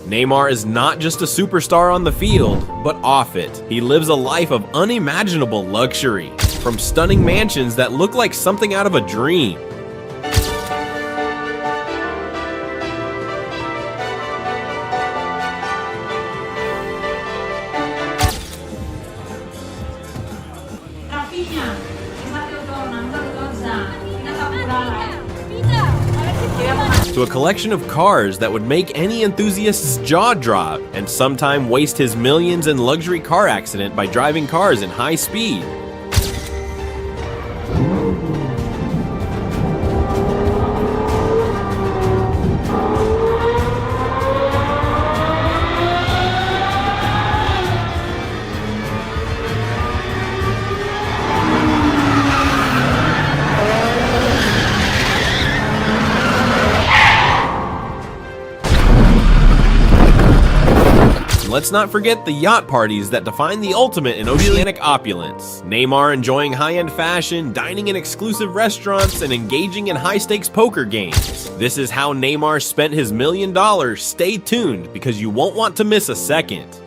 Neymar is not just a superstar on the field, but off it. He lives a life of unimaginable luxury, from stunning mansions that look like something out of a dream. To a collection of cars that would make any enthusiast's jaw drop, and sometime waste his millions in luxury car accident by driving cars in high speed. Let's not forget the yacht parties that define the ultimate in oceanic opulence. Neymar enjoying high-end fashion, dining in exclusive restaurants, and engaging in high-stakes poker games. This is how Neymar spent his $1 million. Stay tuned, because you won't want to miss a second.